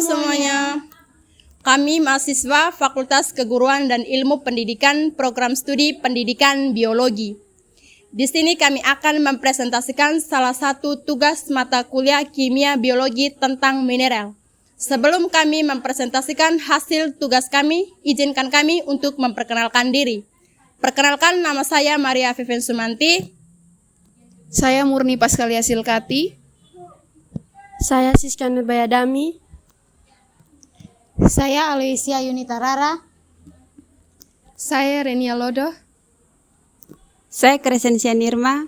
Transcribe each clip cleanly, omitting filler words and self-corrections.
semuanya. Kami mahasiswa Fakultas Keguruan dan Ilmu Pendidikan Program Studi Pendidikan Biologi. Di sini kami akan mempresentasikan salah satu tugas mata kuliah Kimia Biologi tentang mineral. Sebelum kami mempresentasikan hasil tugas kami, izinkan kami untuk memperkenalkan diri. Perkenalkan, nama saya Maria Vivian Sumanti. Saya Murni Paskalia Silkati. Saya Siskana Bayadami. Saya Aloysia Yunita Rara. Saya Renia Lodo. Saya Crescencia Nirma.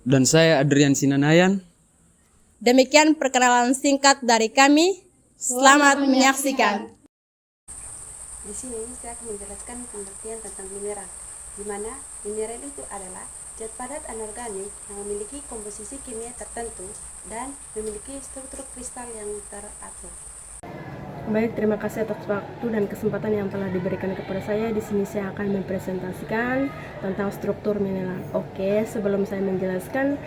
Dan saya Adrian Sinanayan. Demikian perkenalan singkat dari kami. Selamat menyaksikan. Di sini saya akan menjelaskan pengertian tentang mineral, di mana mineral itu adalah zat padat anorganik yang memiliki komposisi kimia tertentu dan memiliki struktur kristal yang teratur. Baik, terima kasih atas waktu dan kesempatan yang telah diberikan kepada saya. Di sini saya akan mempresentasikan tentang struktur mineral. Oke, sebelum saya menjelaskan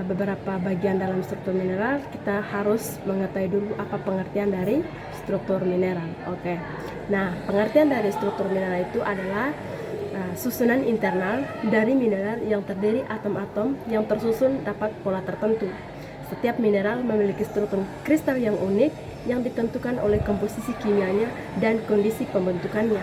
beberapa bagian dalam struktur mineral, kita harus mengetahui dulu apa pengertian dari struktur mineral. Oke, nah pengertian dari struktur mineral itu adalah susunan internal dari mineral yang terdiri atom-atom yang tersusun dapat pola tertentu. Setiap mineral memiliki struktur kristal yang unik yang ditentukan oleh komposisi kimianya dan kondisi pembentukannya.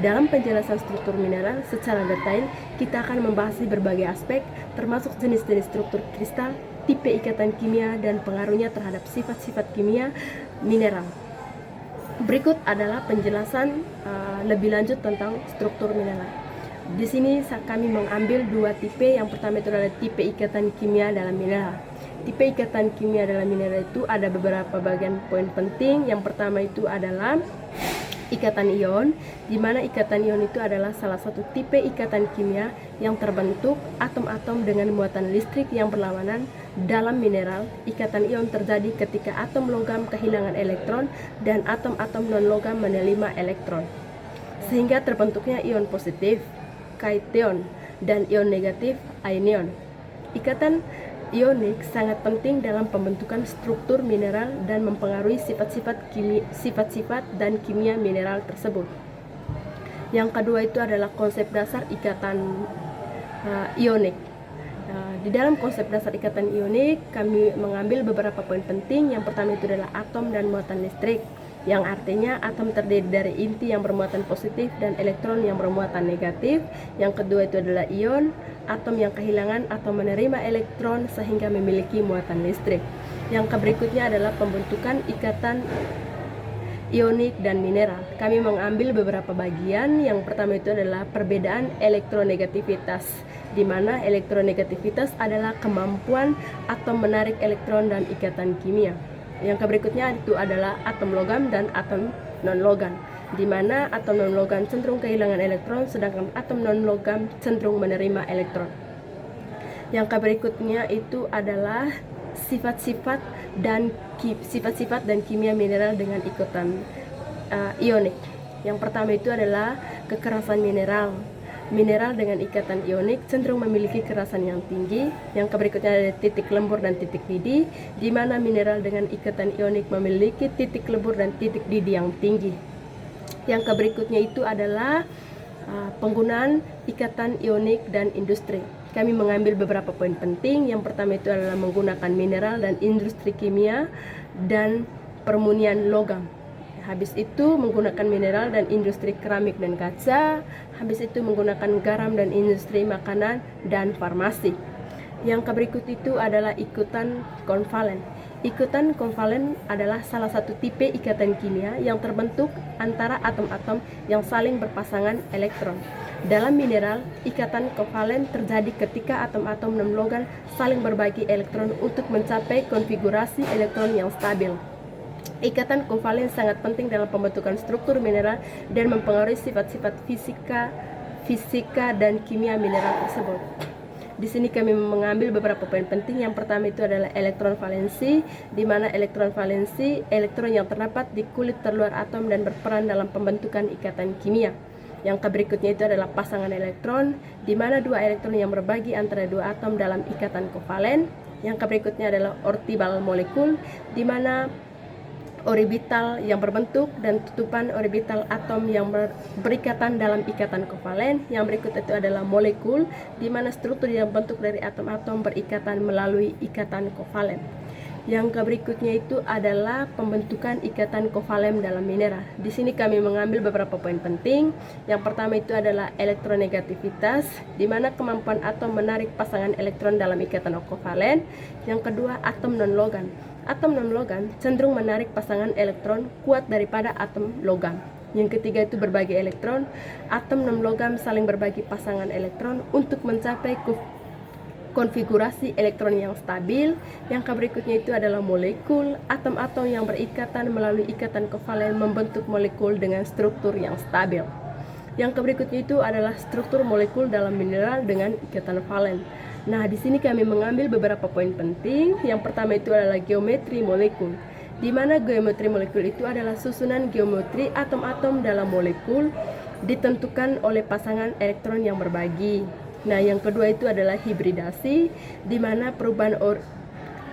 Dalam penjelasan struktur mineral secara detail, kita akan membahas berbagai aspek termasuk jenis-jenis struktur kristal, tipe ikatan kimia, dan pengaruhnya terhadap sifat-sifat kimia mineral. Berikut adalah penjelasan lebih lanjut tentang struktur mineral. Di sini kami mengambil dua tipe. Yang pertama itu adalah tipe ikatan kimia dalam mineral. Tipe ikatan kimia dalam mineral itu ada beberapa bagian poin penting. Yang pertama itu adalah ikatan ion, di mana ikatan ion itu adalah salah satu tipe ikatan kimia yang terbentuk atom-atom dengan muatan listrik yang berlawanan. Dalam mineral, ikatan ion terjadi ketika atom logam kehilangan elektron dan atom-atom non-logam menerima elektron, sehingga terbentuknya ion positif, kation, dan ion negatif, anion. Ikatan ionik sangat penting dalam pembentukan struktur mineral dan mempengaruhi sifat-sifat dan kimia mineral tersebut. Yang kedua itu adalah konsep dasar ikatan ionik. Di dalam konsep dasar ikatan ionik, kami mengambil beberapa poin penting. Yang pertama itu adalah atom dan muatan listrik, yang artinya atom terdiri dari inti yang bermuatan positif dan elektron yang bermuatan negatif. Yang kedua itu adalah ion, atom yang kehilangan atau menerima elektron sehingga memiliki muatan listrik. Yang berikutnya adalah pembentukan ikatan ionik dan mineral. Kami mengambil beberapa bagian. Yang pertama itu adalah perbedaan elektronegativitas, di mana elektronegativitas adalah kemampuan atom menarik elektron dan ikatan kimia. Yang berikutnya itu adalah atom logam dan atom non-logam, di mana atom non-logam cenderung kehilangan elektron sedangkan atom non-logam cenderung menerima elektron. Yang berikutnya itu adalah sifat-sifat dan kimia mineral dengan ikatan ionik. Yang pertama itu adalah kekerasan mineral. Mineral dengan ikatan ionik cenderung memiliki kerasan yang tinggi. Yang berikutnya ada titik lembur dan titik didih, di mana mineral dengan ikatan ionik memiliki titik lembur dan titik didih yang tinggi. Yang berikutnya itu adalah penggunaan ikatan ionik dan industri. Kami mengambil beberapa poin penting. Yang pertama itu adalah menggunakan mineral dan industri kimia dan permunian logam. Habis itu menggunakan mineral dan industri keramik dan kaca. Habis itu menggunakan garam dan industri makanan dan farmasi. Yang berikut itu adalah ikutan konvalen. Ikutan konvalen adalah salah satu tipe ikatan kimia yang terbentuk antara atom-atom yang saling berpasangan elektron. Dalam mineral, ikatan konvalen terjadi ketika atom-atom non-logam saling berbagi elektron untuk mencapai konfigurasi elektron yang stabil. Ikatan konvalen sangat penting dalam pembentukan struktur mineral dan mempengaruhi sifat-sifat fisika dan kimia mineral tersebut. Di sini kami mengambil beberapa poin penting. Yang pertama itu adalah elektron valensi, di mana elektron valensi elektron yang terdapat di kulit terluar atom dan berperan dalam pembentukan ikatan kimia. Yang berikutnya itu adalah pasangan elektron, di mana dua elektron yang berbagi antara dua atom dalam ikatan kovalen. Yang berikutnya adalah orbital molekul, di mana orbital yang berbentuk dan tutupan orbital atom yang berikatan dalam ikatan kovalen. Yang berikut itu adalah molekul, di mana struktur yang bentuk dari atom-atom berikatan melalui ikatan kovalen. Yang berikutnya itu adalah pembentukan ikatan kovalen dalam mineral. Di sini kami mengambil beberapa poin penting. Yang pertama itu adalah elektronegativitas, di mana kemampuan atom menarik pasangan elektron dalam ikatan kovalen. Yang kedua, atom non-logam. Atom non-logam cenderung menarik pasangan elektron kuat daripada atom logam. Yang ketiga itu berbagi elektron. Atom non-logam saling berbagi pasangan elektron untuk mencapai konfigurasi elektron yang stabil. Yang berikutnya itu adalah molekul. Atom-atom yang berikatan melalui ikatan kovalen membentuk molekul dengan struktur yang stabil. Yang berikutnya itu adalah struktur molekul dalam mineral dengan ikatan valen. Nah, di sini kami mengambil beberapa poin penting. Yang pertama itu adalah geometri molekul, di mana geometri molekul itu adalah susunan geometri atom-atom dalam molekul ditentukan oleh pasangan elektron yang berbagi. Nah, yang kedua itu adalah hibridasi, di mana perubahan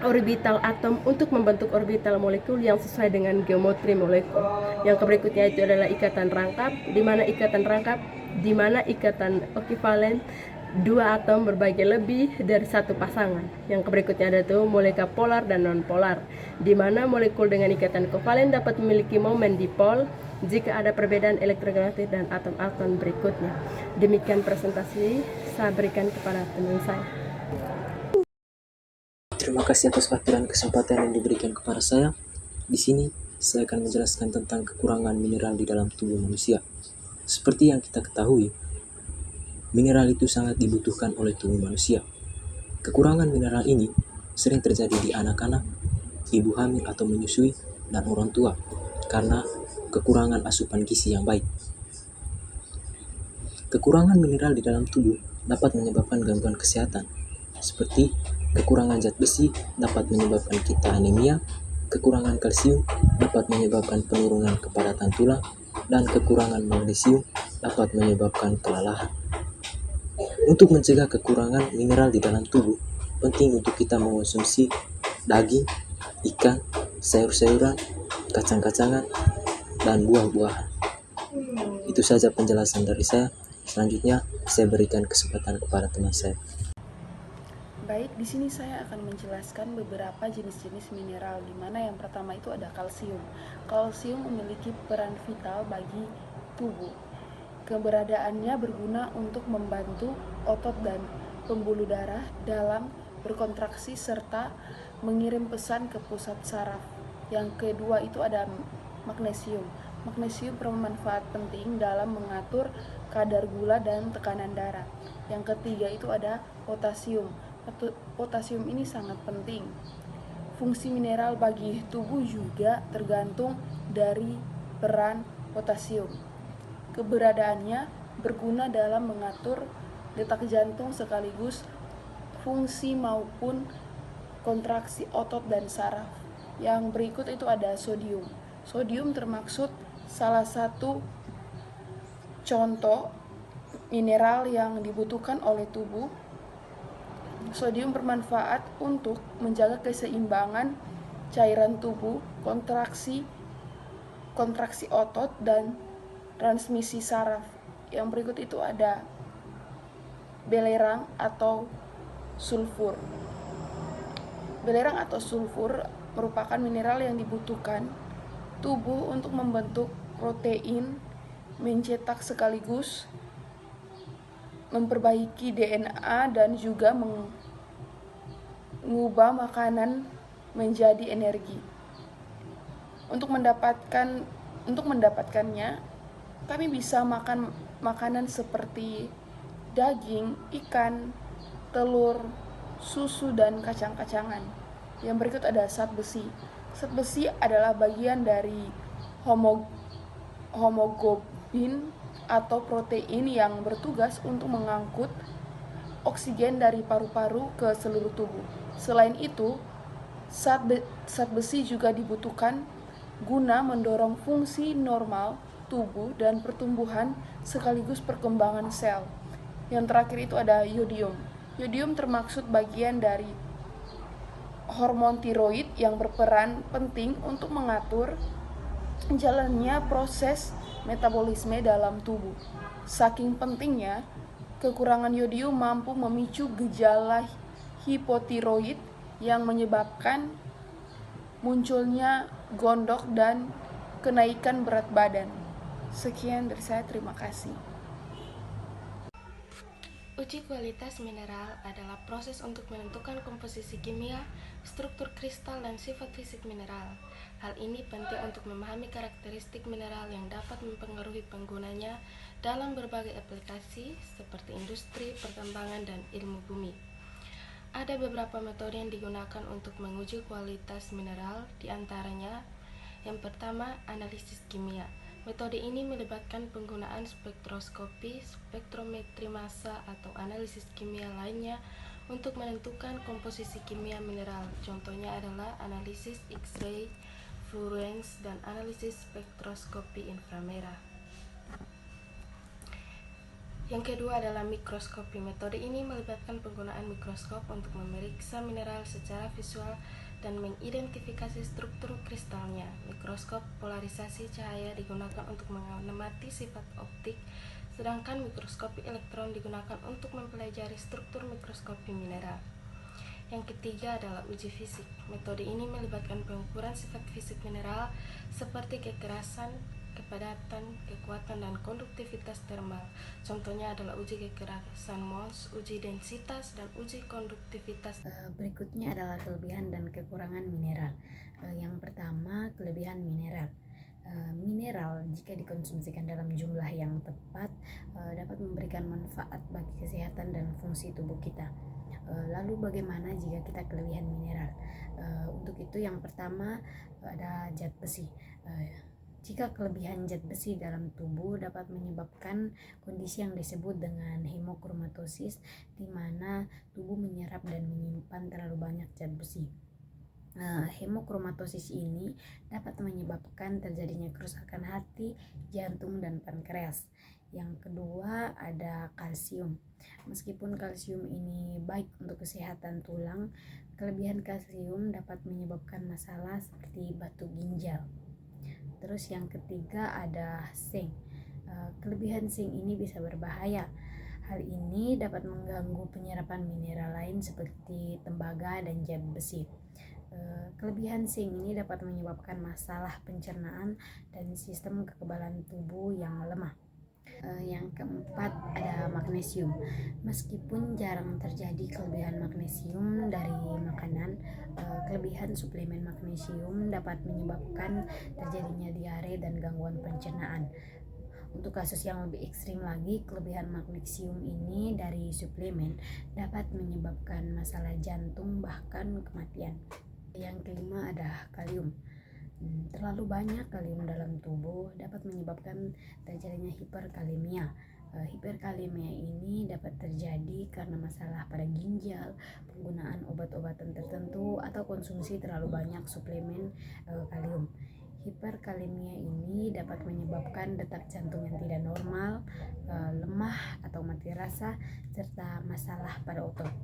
orbital atom untuk membentuk orbital molekul yang sesuai dengan geometri molekul. Yang berikutnya itu adalah ikatan rangkap, di mana ikatan ekivalen dua atom berbagi lebih dari satu pasangan. Yang berikutnya ada tuh molekul polar dan non-polar, di mana molekul dengan ikatan kovalen dapat memiliki momen dipol jika ada perbedaan elektronegatif dan atom-atom berikutnya. Demikian presentasi saya berikan kepada teman saya. Terima kasih atas waktu dan kesempatan yang diberikan kepada saya. Di sini saya akan menjelaskan tentang kekurangan mineral di dalam tubuh manusia. Seperti yang kita ketahui, mineral itu sangat dibutuhkan oleh tubuh manusia. Kekurangan mineral ini sering terjadi di anak-anak, ibu hamil atau menyusui, dan orang tua karena kekurangan asupan gizi yang baik. Kekurangan mineral di dalam tubuh dapat menyebabkan gangguan kesehatan, seperti kekurangan zat besi dapat menyebabkan kita anemia, kekurangan kalsium dapat menyebabkan penurunan kepadatan tulang, dan kekurangan magnesium dapat menyebabkan kelelahan. Untuk mencegah kekurangan mineral di dalam tubuh, penting untuk kita mengonsumsi daging, ikan, sayur-sayuran, kacang-kacangan, dan buah-buahan. Itu saja penjelasan dari saya. Selanjutnya, saya berikan kesempatan kepada teman saya. Baik, di sini saya akan menjelaskan beberapa jenis-jenis mineral, di mana yang pertama itu ada kalsium. Kalsium memiliki peran vital bagi tubuh. Keberadaannya berguna untuk membantu otot dan pembuluh darah dalam berkontraksi serta mengirim pesan ke pusat saraf. Yang kedua itu ada magnesium. Magnesium bermanfaat penting dalam mengatur kadar gula dan tekanan darah. Yang ketiga itu ada potasium. Potasium ini sangat penting. Fungsi mineral bagi tubuh juga tergantung dari peran potasium. Keberadaannya berguna dalam mengatur detak jantung sekaligus fungsi maupun kontraksi otot dan saraf. Yang berikut itu ada sodium. Sodium termaksud salah satu contoh mineral yang dibutuhkan oleh tubuh. Sodium bermanfaat untuk menjaga keseimbangan cairan tubuh, kontraksi otot, dan transmisi saraf. Yang berikut itu ada belerang atau sulfur. Belerang atau sulfur merupakan mineral yang dibutuhkan tubuh untuk membentuk protein, mencetak sekaligus memperbaiki DNA dan juga mengubah makanan menjadi energi. Untuk mendapatkannya, kami bisa makan makanan seperti daging, ikan, telur, susu, dan kacang-kacangan. Yang berikut ada zat besi. Zat besi adalah bagian dari homoglobin atau protein yang bertugas untuk mengangkut oksigen dari paru-paru ke seluruh tubuh. Selain itu, zat besi juga dibutuhkan guna mendorong fungsi normal tubuh dan pertumbuhan sekaligus perkembangan sel. Yang terakhir itu ada yodium. Yodium termaksud bagian dari hormon tiroid yang berperan penting untuk mengatur jalannya proses metabolisme dalam tubuh. Saking pentingnya, kekurangan yodium mampu memicu gejala hipotiroid yang menyebabkan munculnya gondok dan kenaikan berat badan. Sekian dari saya, terima kasih. Uji kualitas mineral adalah proses untuk menentukan komposisi kimia, struktur kristal, dan sifat fisik mineral. Hal ini penting untuk memahami karakteristik mineral yang dapat mempengaruhi penggunanya dalam berbagai aplikasi seperti industri, pertambangan, dan ilmu bumi. Ada beberapa metode yang digunakan untuk menguji kualitas mineral, diantaranya yang pertama, analisis kimia. Metode ini melibatkan penggunaan spektroskopi, spektrometri massa, atau analisis kimia lainnya untuk menentukan komposisi kimia mineral. Contohnya adalah analisis X-ray, fluorescence, dan analisis spektroskopi inframerah. Yang kedua adalah mikroskopi. Metode ini melibatkan penggunaan mikroskop untuk memeriksa mineral secara visual dan mengidentifikasi struktur kristalnya. Mikroskop polarisasi cahaya digunakan untuk mengamati sifat optik, sedangkan mikroskopi elektron digunakan untuk mempelajari struktur mikroskopi mineral. Yang ketiga adalah uji fisik. Metode ini melibatkan pengukuran sifat fisik mineral seperti kekerasan, kepadatan, kekuatan, dan konduktivitas termal. Contohnya adalah uji kekerasan Mohs, uji densitas, dan uji konduktivitas. Berikutnya adalah kelebihan dan kekurangan mineral. Yang pertama, kelebihan mineral. Mineral jika dikonsumsikan dalam jumlah yang tepat dapat memberikan manfaat bagi kesehatan dan fungsi tubuh kita. Lalu bagaimana jika kita kelebihan mineral? Untuk itu yang pertama ada zat besi. Jika kelebihan zat besi dalam tubuh dapat menyebabkan kondisi yang disebut dengan hemokromatosis, di mana tubuh menyerap dan menyimpan terlalu banyak zat besi. Hemokromatosis ini dapat menyebabkan terjadinya kerusakan hati, jantung, dan pankreas. Yang kedua ada kalsium. Meskipun kalsium ini baik untuk kesehatan tulang, kelebihan kalsium dapat menyebabkan masalah seperti batu ginjal. Terus yang ketiga ada zinc. Kelebihan zinc ini bisa berbahaya. Hal ini dapat mengganggu penyerapan mineral lain seperti tembaga dan zat besi. Kelebihan zinc ini dapat menyebabkan masalah pencernaan dan sistem kekebalan tubuh yang lemah. Yang keempat ada magnesium. Meskipun jarang terjadi kelebihan magnesium dari makanan, kelebihan suplemen magnesium dapat menyebabkan terjadinya diare dan gangguan pencernaan. Untuk kasus yang lebih ekstrim lagi, kelebihan magnesium ini dari suplemen dapat menyebabkan masalah jantung bahkan kematian. Yang kelima ada kalium. Terlalu banyak kalium dalam tubuh dapat menyebabkan terjadinya hiperkalemia. Hiperkalemia ini dapat terjadi karena masalah pada ginjal, penggunaan obat-obatan tertentu, atau konsumsi terlalu banyak suplemen kalium. Hiperkalemia ini dapat menyebabkan detak jantung yang tidak normal, lemah atau mati rasa, serta masalah pada otot.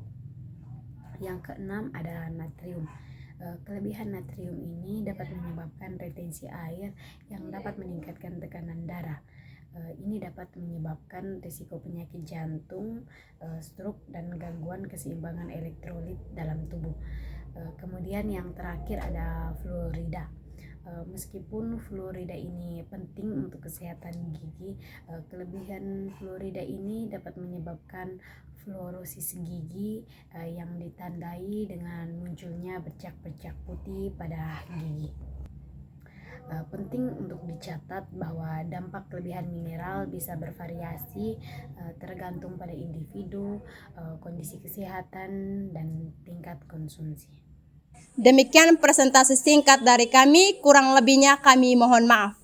Yang keenam ada natrium. Kelebihan natrium ini dapat menyebabkan retensi air yang dapat meningkatkan tekanan darah. Ini dapat menyebabkan risiko penyakit jantung, stroke, dan gangguan keseimbangan elektrolit dalam tubuh. Kemudian yang terakhir ada fluorida. Meskipun fluorida ini penting untuk kesehatan gigi, kelebihan fluorida ini dapat menyebabkan fluorosis gigi yang ditandai dengan munculnya bercak-bercak putih pada gigi. Penting untuk dicatat bahwa dampak kelebihan mineral bisa bervariasi tergantung pada individu, kondisi kesehatan, dan tingkat konsumsi. Demikian presentasi singkat dari kami, kurang lebihnya kami mohon maaf.